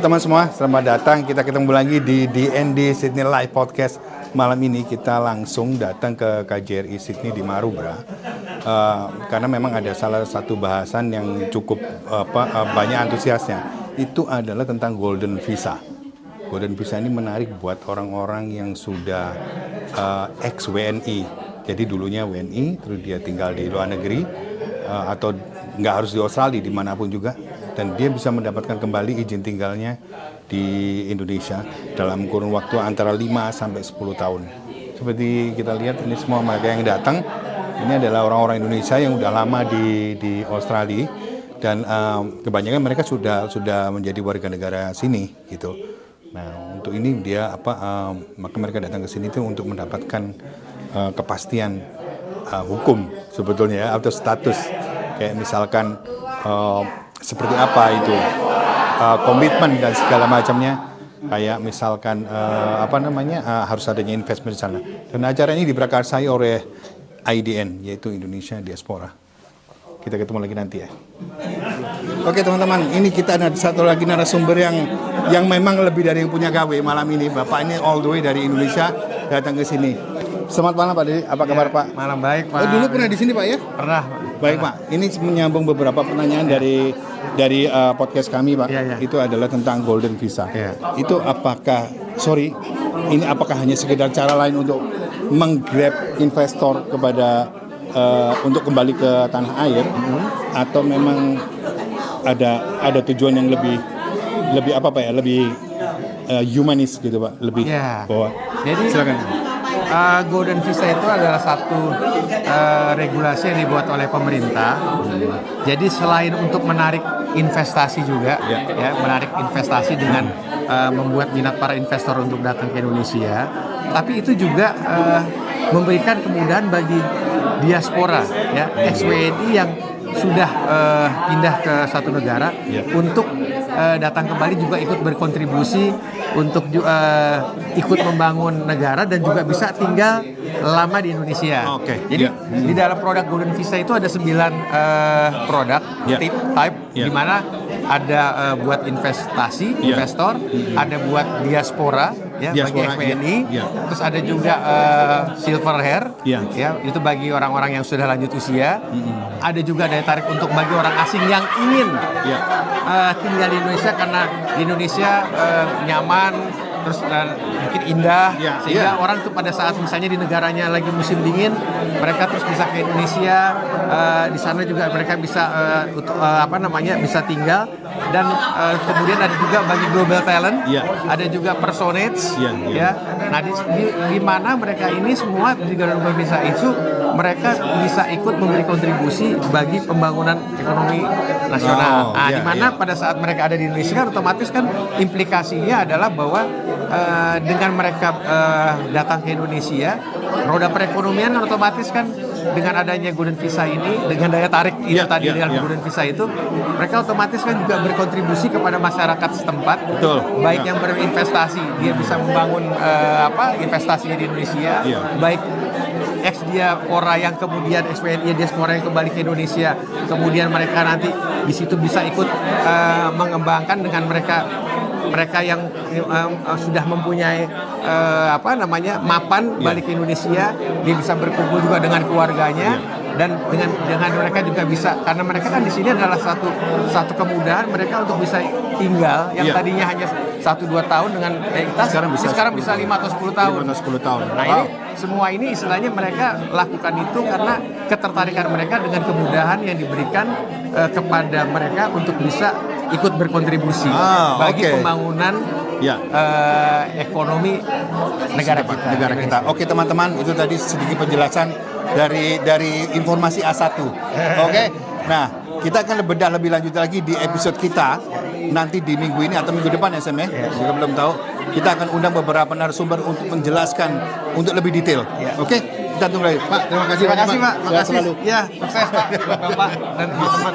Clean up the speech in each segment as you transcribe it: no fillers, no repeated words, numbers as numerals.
Halo teman semua, selamat datang. Kita ketemu lagi di DND Sydney Live Podcast. Malam ini kita langsung datang ke KJRI Sydney di Maroubra. Karena memang ada salah satu bahasan yang cukup banyak antusiasnya. Itu adalah tentang Golden Visa. Golden Visa ini menarik buat orang-orang yang sudah ex-WNI. Jadi dulunya WNI, terus dia tinggal di luar negeri, atau nggak harus di Australia, dimanapun juga. Dan dia bisa mendapatkan kembali izin tinggalnya di Indonesia dalam kurun waktu antara 5 sampai 10 tahun. Seperti kita lihat ini semua mereka yang datang, ini adalah orang-orang Indonesia yang udah lama di Australia dan kebanyakan mereka sudah menjadi warga negara sini gitu. Nah, untuk ini dia maka mereka datang ke sini itu untuk mendapatkan kepastian hukum sebetulnya ya, atau status kayak misalkan seperti apa itu komitmen dan segala macamnya, kayak misalkan harus adanya investment di sana. Dan acara ini diprakarsai oleh IDN, yaitu Indonesia Diaspora. Kita ketemu lagi nanti ya. Oke teman-teman, ini kita ada satu lagi narasumber yang memang lebih dari yang punya gawe malam ini. Bapak ini all the way dari Indonesia datang ke sini. Selamat malam Pak Dedi, apa kabar Pak? Malam baik Pak. Dulu pernah di sini Pak ya? Pernah. Baik Pak, ini menyambung beberapa pertanyaan dari podcast kami Pak. Ya. Itu adalah tentang Golden Visa. Ya. Itu apakah hanya sekedar cara lain untuk menggrab investor kepada untuk kembali ke tanah air, atau memang ada tujuan yang lebih humanis gitu Pak, lebih bahwa. Jadi silakan. Golden Visa itu adalah satu regulasi yang dibuat oleh pemerintah. Jadi selain untuk menarik investasi juga, menarik investasi dengan membuat minat para investor untuk datang ke Indonesia, tapi itu juga memberikan kemudahan bagi diaspora, ex-WNI yang sudah pindah ke satu negara untuk datang kembali juga ikut berkontribusi untuk ikut membangun negara dan juga bisa tinggal lama di Indonesia. Jadi di dalam produk Golden Visa itu ada 9 produk type di mana ada buat investasi, investor, ada buat diaspora bagi FWNI, terus ada juga silver hair, itu bagi orang-orang yang sudah lanjut usia. Ada juga daya tarik untuk bagi orang asing yang ingin tinggal di Indonesia karena di Indonesia nyaman, terus mungkin indah, sehingga orang tuh pada saat misalnya di negaranya lagi musim dingin, mereka terus bisa ke Indonesia, di sana juga mereka bisa bisa tinggal. Dan kemudian ada juga bagi global talent, ada juga personage, Nah di mana mereka ini semua di Golden Visa itu mereka bisa ikut memberi kontribusi bagi pembangunan ekonomi nasional. Di mana pada saat mereka ada di Indonesia kan otomatis kan implikasinya adalah bahwa dengan mereka datang ke Indonesia, roda perekonomian otomatis kan dengan adanya Golden Visa ini, dengan daya tarik itu dengan Golden Visa itu, mereka otomatis kan juga berkontribusi kepada masyarakat setempat. Baik yang berinvestasi, dia bisa membangun investasinya di Indonesia, baik ex-diaspora yang kemudian ex-WNI diaspora yang kembali ke Indonesia, kemudian mereka nanti di situ bisa ikut mengembangkan dengan mereka yang sudah mempunyai mapan balik ke Indonesia, dia bisa berkumpul juga dengan keluarganya. Dan dengan mereka juga bisa, karena mereka kan di sini adalah satu kemudahan mereka untuk bisa tinggal yang tadinya hanya 1-2 tahun dengan kita sekarang bisa 5 atau 10 tahun. Nah, ini semua ini istilahnya mereka lakukan itu karena ketertarikan mereka dengan kemudahan yang diberikan kepada mereka untuk bisa ikut berkontribusi bagi pembangunan ekonomi negara kita. Oke teman-teman, itu tadi sedikit penjelasan dari informasi A1. Oke. Nah, kita akan bedah lebih lanjut lagi di episode kita nanti di minggu ini atau minggu depan ya Sam ya. Jika belum tahu, kita akan undang beberapa narasumber untuk menjelaskan untuk lebih detail. Oke? Kita tunggu lagi. Pak, terima kasih Pak. Makasih. Ya, sukses Pak buat Bapak dan teman-teman.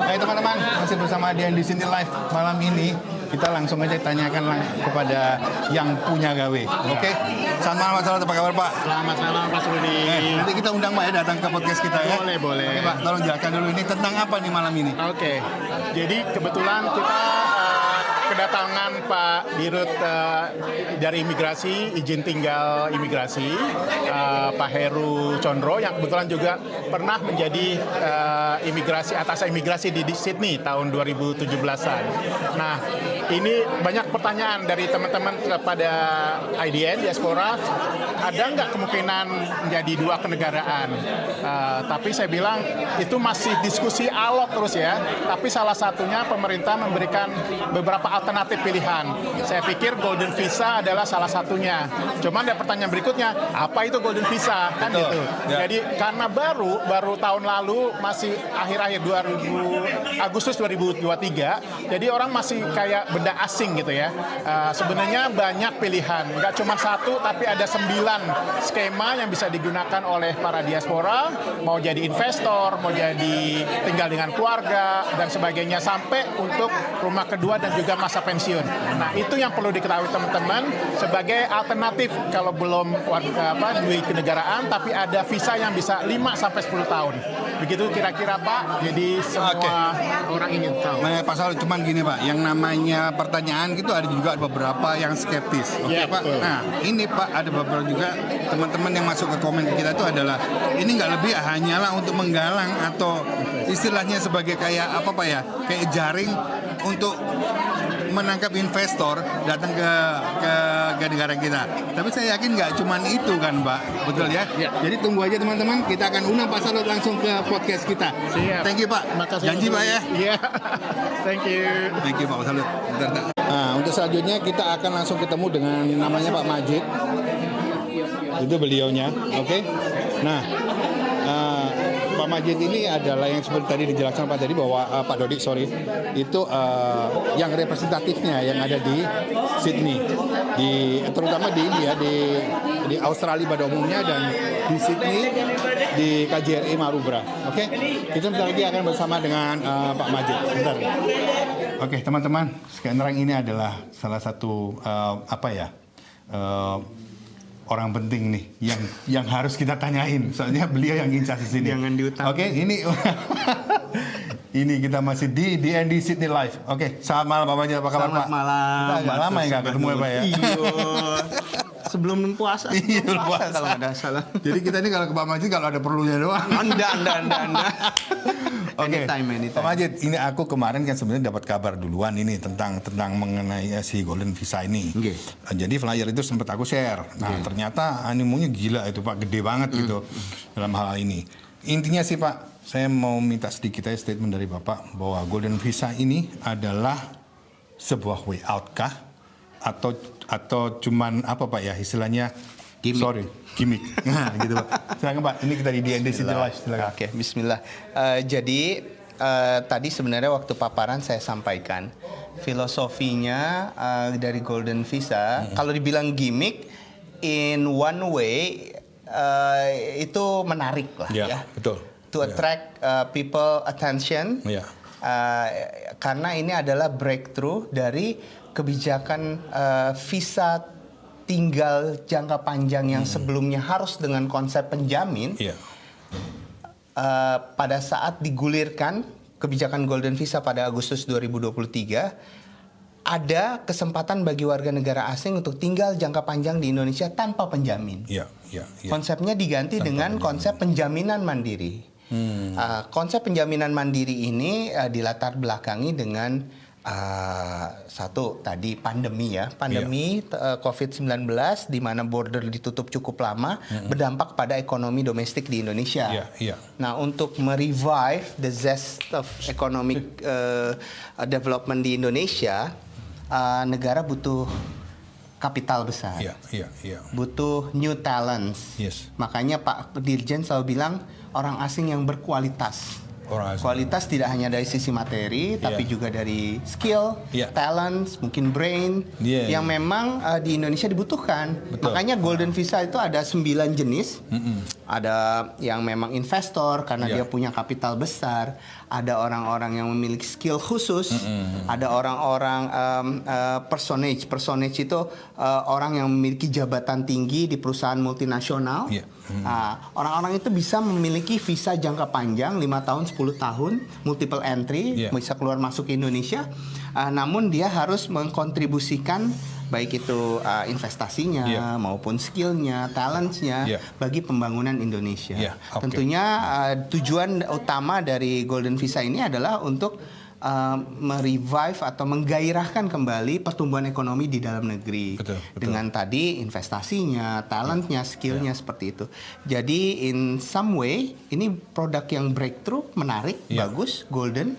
Hai teman-teman, masih bersama dia di sini live malam ini. Kita langsung aja tanyakan kepada yang punya gawe. Oke? Selamat malam Mas Salot, apa kabar Pak? Selamat malam Pak Rudi. Nanti kita undang Pak ya datang ke podcast kita ya. Boleh. Oke Pak, tolong jelaskan dulu ini tentang apa nih malam ini? Oke. Jadi kebetulan kita kedatangan Pak Dirut dari imigrasi, izin tinggal imigrasi, Pak Heru Condro yang kebetulan juga pernah menjadi atasan imigrasi di Sydney tahun 2017-an. Nah, ini banyak pertanyaan dari teman-teman kepada IDN diaspora, ada nggak kemungkinan menjadi dua kenegaraan? Tapi saya bilang itu masih diskusi alot terus ya. Tapi salah satunya pemerintah memberikan beberapa alternatif pilihan. Saya pikir Golden Visa adalah salah satunya. Cuman ada pertanyaan berikutnya, apa itu Golden Visa? Kan Betul. gitu. Ya. Jadi karena baru tahun lalu masih akhir-akhir Agustus 2023, jadi orang masih kayak benda asing gitu ya. Sebenarnya banyak pilihan, nggak cuma satu, tapi ada 9 skema yang bisa digunakan oleh para diaspora, mau jadi investor, mau jadi tinggal dengan keluarga dan sebagainya, sampai untuk rumah kedua dan juga masa pensiun. Nah, itu yang perlu diketahui teman-teman sebagai alternatif kalau belum duit kenegaraan, tapi ada visa yang bisa 5 sampai 10 tahun. Begitu kira-kira Pak. Jadi semua orang ingin tahu. Nah, Pak Saud, cuman gini Pak, yang namanya pertanyaan itu ada juga beberapa yang skeptis. Oke Ya, Pak. betul. Nah, ini Pak ada beberapa juga teman-teman yang masuk ke komen kita itu adalah ini nggak lebih hanyalah untuk menggalang atau istilahnya sebagai kayak apa Pak ya, kayak jaring untuk menangkap investor datang ke negara kita. Tapi saya yakin nggak cuman itu kan Pak, betul ya? Ya. Jadi tunggu aja teman-teman, kita akan undang Pak Saud langsung ke podcast kita. Siap. Thank you Pak. Makasih. Janji Pak ya. Iya. Thank you. Thank you Pak Salut. Nah, untuk selanjutnya kita akan langsung ketemu dengan namanya Pak Majid. Itu beliaunya, oke? Nah, Pak Majid ini adalah yang seperti tadi dijelaskan Pak tadi bahwa Pak Dodi, itu yang representatifnya yang ada di Sydney, terutama di India, di Australia pada umumnya dan di Sydney di KJRI Marubra, oke? Kita sebentar lagi akan bersama dengan Pak Majid. Bentar. Oke, teman-teman, sekarang ini adalah salah satu orang penting nih yang harus kita tanyain. Soalnya beliau yang incas di sini. Jangan diutang. Oke, ini ini kita masih di DND Sydney Live. Oke, selamat malam Pak Majid, apa kabar Pak? Selamat malam. Kita agak lama ya nggak ketemu ya Pak ya? Iya. Sebelum puasa. Iya, Sebelum puasa. kalau nggak ada salah. Jadi kita ini kalau ke Pak Majid kalau ada perlunya doang. Anda. Oke, Anytime. Pak Majid, ini aku kemarin kan sebenarnya dapat kabar duluan ini tentang mengenai si Golden Visa ini. Oke. Jadi flyer itu sempat aku share. Nah, ternyata animonya gila itu Pak, gede banget gitu dalam hal ini. Intinya sih Pak, saya mau minta sedikit aja statement dari Bapak bahwa Golden Visa ini adalah sebuah way out kah? Atau cuman apa Pak ya istilahnya? Gimmick. Nah, gitu Pak. Silakan Pak, ini kita di DND City Live. Silakan. Oke, bismillah. Jadi tadi sebenarnya waktu paparan saya sampaikan filosofinya dari Golden Visa. Kalau dibilang gimmick, in one way itu menarik lah ya. Betul. To attract people attention. Iya. Karena ini adalah breakthrough dari kebijakan visa tinggal jangka panjang yang sebelumnya harus dengan konsep penjamin. Iya. Pada saat digulirkan kebijakan Golden Visa pada Agustus 2023, ada kesempatan bagi warga negara asing untuk tinggal jangka panjang di Indonesia tanpa penjamin. Iya. Konsepnya diganti dengan konsep penjaminan mandiri. Konsep penjaminan mandiri ini dilatar belakangi dengan satu tadi pandemi ya, COVID-19 di mana border ditutup cukup lama berdampak pada ekonomi domestik di Indonesia. Nah, untuk merevive the zest of economic development di Indonesia, negara butuh kapital besar, butuh new talents. Makanya Pak Dirjen selalu bilang orang asing yang berkualitas. Kualitas tidak hanya dari sisi materi, tapi juga dari skill, talents, mungkin brain, yang memang di Indonesia dibutuhkan. Makanya Golden Visa itu ada 9 jenis. Ada yang memang investor karena dia punya kapital besar. Ada orang-orang yang memiliki skill khusus. Ada orang-orang personage. Personage itu orang yang memiliki jabatan tinggi di perusahaan multinasional. Orang-orang itu bisa memiliki visa jangka panjang 5 tahun, 10 tahun, multiple entry, bisa keluar masuk ke Indonesia. namun dia harus mengkontribusikan baik itu investasinya maupun skillnya, talentsnya bagi pembangunan Indonesia. Tentunya tujuan utama dari Golden Visa ini adalah untuk merevive atau menggairahkan kembali pertumbuhan ekonomi di dalam negeri dengan tadi investasinya, talentnya, skillnya seperti itu. Jadi in some way ini produk yang breakthrough, menarik, bagus, golden.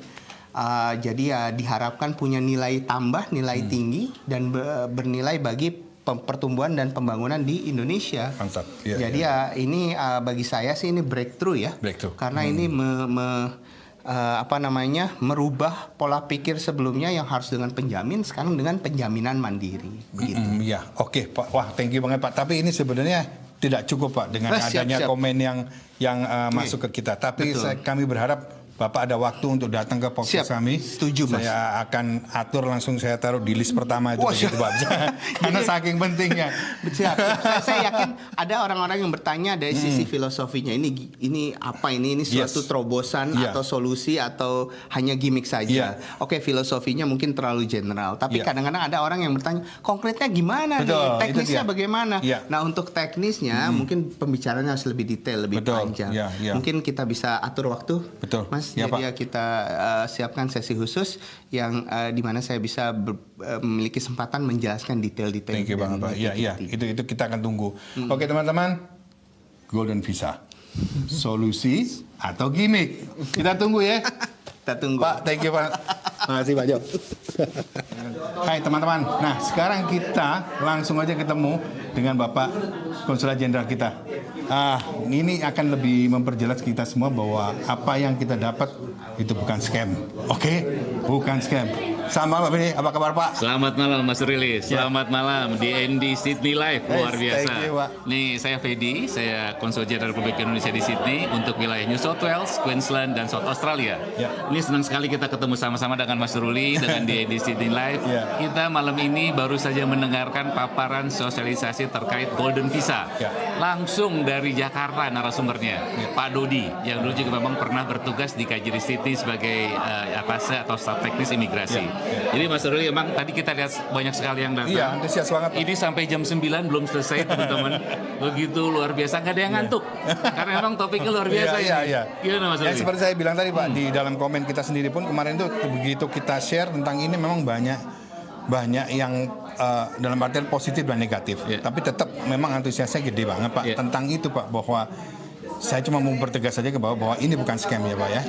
Jadi ya diharapkan punya nilai tambah, nilai tinggi dan bernilai bagi pertumbuhan dan pembangunan di Indonesia. Mantap. Jadi ya ini bagi saya sih ini breakthrough ya. Karena ini merubah pola pikir sebelumnya yang harus dengan penjamin sekarang dengan penjaminan mandiri. Begitu. Oke Pak. Wah, thank you banget Pak. Tapi ini sebenarnya tidak cukup Pak dengan adanya komen yang masuk ke kita. Tapi kami berharap Bapak ada waktu untuk datang ke podcast kami. Setuju, Mas. Saya akan atur langsung, saya taruh di list pertama itu begitu Pak. Karena saking pentingnya. Siap. Saya yakin ada orang-orang yang bertanya dari sisi filosofinya. Ini apa ini? Ini suatu terobosan atau solusi atau hanya gimmick saja. Oke, filosofinya mungkin terlalu general. Tapi kadang-kadang ada orang yang bertanya, konkretnya gimana nih? Teknisnya bagaimana? Nah, untuk teknisnya mungkin pembicaranya harus lebih detail, lebih panjang. Mungkin kita bisa atur waktu, Mas. Jadi kita siapkan sesi khusus yang di mana saya bisa memiliki kesempatan menjelaskan detail-detail. Thank you banget Pak. Itu kita akan tunggu. Oke teman-teman, Golden Visa, solusi atau gimmick? Kita tunggu ya. Kita tunggu. Pak, thank you Pak. Makasih Pak Jo. Hai teman-teman. Nah sekarang kita langsung aja ketemu dengan Bapak Konsulat Jenderal kita. Ini akan lebih memperjelas kita semua bahwa apa yang kita dapat itu bukan scam. Oke? Bukan scam. Selamat malam ini, apa kabar Pak? Selamat malam Mas Rili, selamat malam di ND Sydney Live, luar biasa. Thank you, Pak. Nih saya Fedi, saya Konsul Jenderal Republik Indonesia di Sydney untuk wilayah New South Wales, Queensland, dan South Australia. Ini senang sekali kita ketemu sama-sama dengan Mas Ruli dengan di ND Sydney Live. Kita malam ini baru saja mendengarkan paparan sosialisasi terkait Golden Visa. Langsung dari Jakarta narasumbernya, Pak Dodi, yang dulu juga memang pernah bertugas di KJRI Sydney sebagai atase atau staf teknis imigrasi. Jadi Mas Ruli, emang tadi kita lihat banyak sekali yang datang. Iya, antusias banget. Ini sampai jam 9 belum selesai teman-teman. Begitu luar biasa, nggak ada yang ngantuk. Karena memang topiknya luar biasa Iya. Gimana Mas Ruli? Seperti saya bilang tadi Pak, di dalam komen kita sendiri pun kemarin tuh begitu kita share tentang ini memang banyak yang dalam artian positif dan negatif. Tapi tetap memang antusiasnya gede banget Pak tentang itu Pak, bahwa saya cuma mau mempertegas saja ke bahwa ini bukan scam ya Pak ya.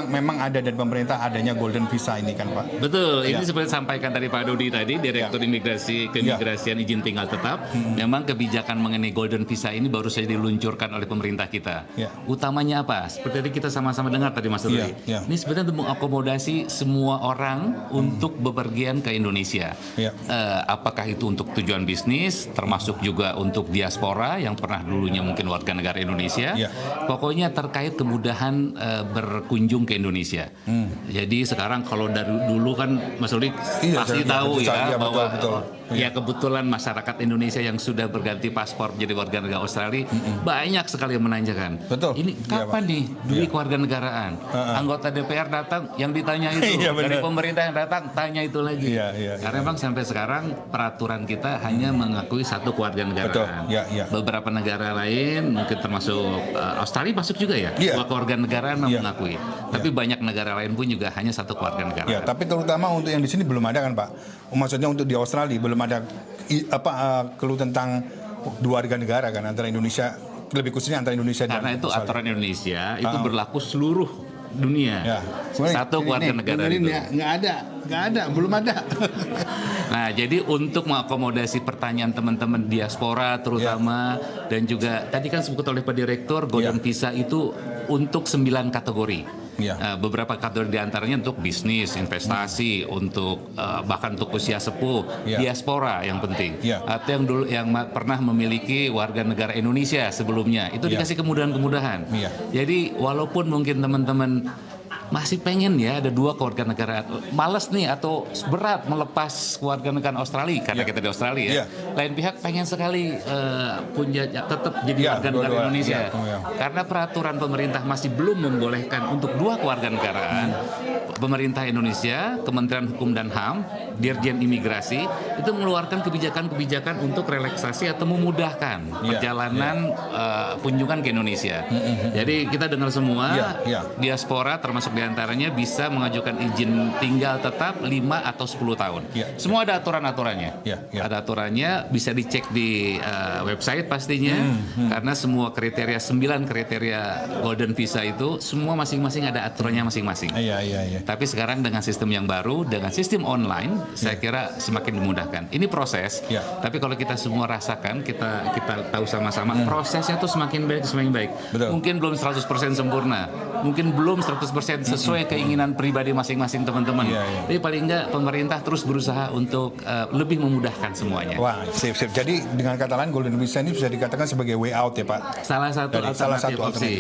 Memang ada dari pemerintah adanya Golden Visa ini kan Pak. Betul, ini seperti disampaikan tadi Pak Dodi tadi, Direktur Imigrasi Keimigrasian Izin Tinggal Tetap. Memang kebijakan mengenai Golden Visa ini baru saja diluncurkan oleh pemerintah kita. Utamanya apa? Seperti tadi kita sama-sama dengar tadi Mas Dodi. Ini sebenarnya untuk mengakomodasi semua orang untuk bepergian ke Indonesia. Apakah itu untuk tujuan bisnis, termasuk juga untuk diaspora yang pernah dulunya mungkin warga negara Indonesia. Pokoknya terkait kemudahan berkunjung ke Indonesia. Jadi sekarang kalau dari dulu kan Mas Rudi pasti tahu bahwa kebetulan masyarakat Indonesia yang sudah berganti paspor menjadi warga negara Australia banyak sekali yang menanyakan. Ini kapan nih duit kewarganegaraan? Anggota DPR datang yang ditanya itu, dari pemerintah yang datang tanya itu lagi. Karena memang sampai sekarang peraturan kita hanya mengakui satu kewarganegaraan. Beberapa negara lain mungkin termasuk Australia masuk juga ya, dua kewarganegaraan mengakui. Tapi banyak negara lain pun juga hanya satu kewarganegaraan. Tapi terutama untuk yang di sini belum ada kan Pak. Maksudnya untuk di Australia belum ada clue tentang dua warga negara kan antara Indonesia, lebih khususnya antara Indonesia dan karena itu Australia. aturan Indonesia itu berlaku seluruh dunia. Satu kewarganegaraan itu. Nggak ada, belum ada. Nah, jadi untuk mengakomodasi pertanyaan teman-teman diaspora terutama dan juga tadi kan disebut oleh Pak Direktur Golden Visa itu untuk 9 kategori. Beberapa kategori diantaranya untuk bisnis, investasi, untuk bahkan untuk usia sepuh, diaspora yang penting, atau yang dulu yang pernah memiliki warga negara Indonesia sebelumnya itu dikasih kemudahan-kemudahan. Jadi walaupun mungkin teman-teman masih pengen ya ada dua kewarganegaraan, malas nih atau berat melepas kewarganegaraan Australia karena kita di Australia. Lain pihak pengen sekali punya tetap jadi warga negara Indonesia. Karena peraturan pemerintah masih belum membolehkan untuk dua kewarganegaraan. pemerintah Indonesia, Kementerian Hukum dan HAM, Dirjen Imigrasi itu mengeluarkan kebijakan-kebijakan untuk relaksasi atau memudahkan perjalanan kunjungan ke Indonesia. Jadi kita dengar semua diaspora termasuk diantaranya bisa mengajukan izin tinggal tetap 5 atau 10 tahun. Semua ada aturan-aturannya. Ada aturannya, bisa dicek di website pastinya, karena semua kriteria 9 kriteria Golden Visa itu semua masing-masing ada aturannya masing-masing. Tapi sekarang dengan sistem yang baru, dengan sistem online, saya kira semakin dimudahkan. Ini proses, tapi kalau kita semua rasakan, kita tahu sama-sama, prosesnya tuh semakin baik. Mungkin belum 100% sempurna, mungkin belum 100% sesuai keinginan pribadi masing-masing teman-teman. Tapi paling enggak pemerintah terus berusaha untuk lebih memudahkan semuanya. Wah, sip. Jadi dengan kata lain Golden Visa ini bisa dikatakan sebagai way out ya Pak? Salah satu alternatif opsi.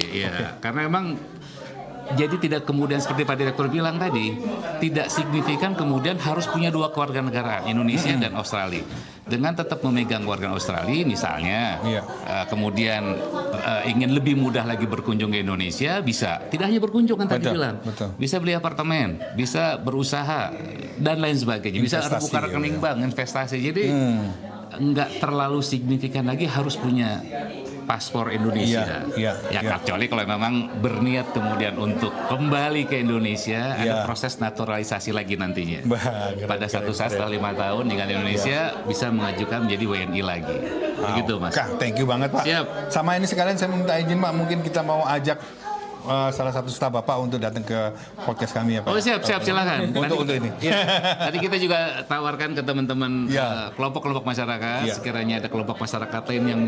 Karena memang jadi tidak kemudian seperti Pak Direktur bilang tadi, tidak signifikan kemudian harus punya 2 kewarganegaraan, Indonesia dan Australia. Dengan tetap memegang warga Australia misalnya, kemudian ingin lebih mudah lagi berkunjung ke Indonesia, bisa. Tidak hanya berkunjung kan tadi bilang, bisa beli apartemen, bisa berusaha dan lain sebagainya. Bisa buka rekening bank, investasi. Jadi nggak terlalu signifikan lagi harus punya paspor Indonesia. Kecuali kalau memang berniat kemudian untuk kembali ke Indonesia, ada proses naturalisasi lagi nantinya. Pada satu saat setelah 5 tahun tinggal di Indonesia bisa mengajukan menjadi WNI lagi. Begitu Mas. Kak, thank you banget Pak. Sama ini sekalian saya minta izin Pak, mungkin kita mau ajak salah satu staf Bapak untuk datang ke podcast kami ya Pak. Oh siap silakan. Untuk ini. Tadi kita juga tawarkan ke teman-teman kelompok-kelompok masyarakat, sekiranya ada kelompok masyarakat lain yang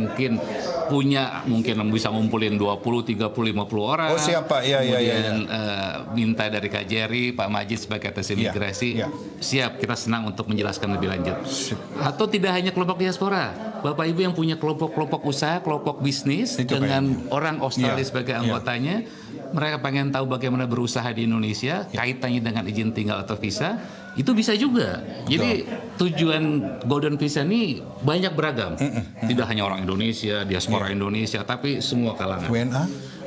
mungkin bisa ngumpulin 20, 30, 50 orang. Oh siap Pak. Kemudian minta dari KJRI, Pak Majid sebagai atas imigrasi. Siap, kita senang untuk menjelaskan lebih lanjut. Atau tidak hanya kelompok diaspora, Bapak Ibu yang punya kelompok-kelompok usaha, kelompok bisnis dengan orang Australia sebagai anggotanya, mereka pengen tahu bagaimana berusaha di Indonesia, kaitannya dengan izin tinggal atau visa, itu bisa juga. Jadi tujuan Golden Visa ini banyak beragam. Tidak hanya orang Indonesia, diaspora Indonesia, tapi semua kalangan.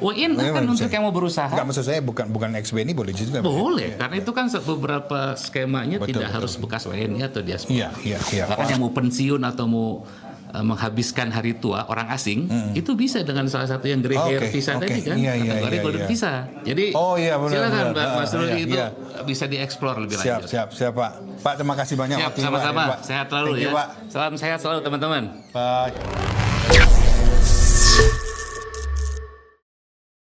WNA kan untuk yang mau berusaha. Enggak, maksud saya bukan ex-WNI boleh juga. Boleh, karena itu kan beberapa skemanya tidak harus bekas WNI atau diaspora. Bahkan yang mau pensiun atau mau menghabiskan hari tua orang asing itu bisa dengan salah satu yang gray hair visa tadi kan, kategori Golden Visa. Jadi silakan Mas Rudi itu bisa dieksplor lebih lanjut. Siap Pak. Pak terima kasih banyak. Sama-sama. Sehat selalu ya. Salam sehat selalu teman-teman. Bye.